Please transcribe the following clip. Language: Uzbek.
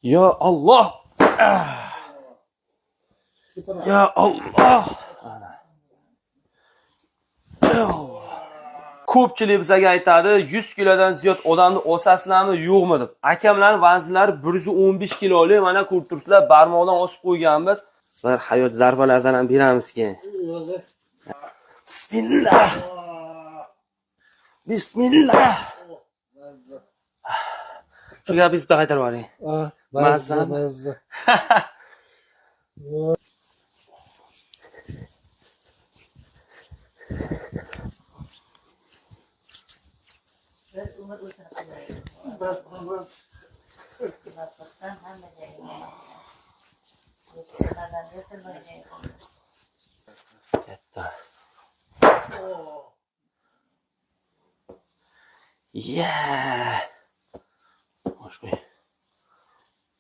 Ya Allah. Ya Allah. Ko'pchilik bizga aytadi, 100 kilodan ziyod odamni osasizlarmi, yo'qmi deb. Akamlarning vaznlari 115 kilolik, mana ko'rib turibsizlar, barmoqdan osib qo'yganmiz. Bir hayot zarbalaridan ham beramiz-ki. Bismillah. Bismillah. Shu gapingizni bitta qaytarib yuboring. Mazza. Katta. Yeah. Bosh qo'y.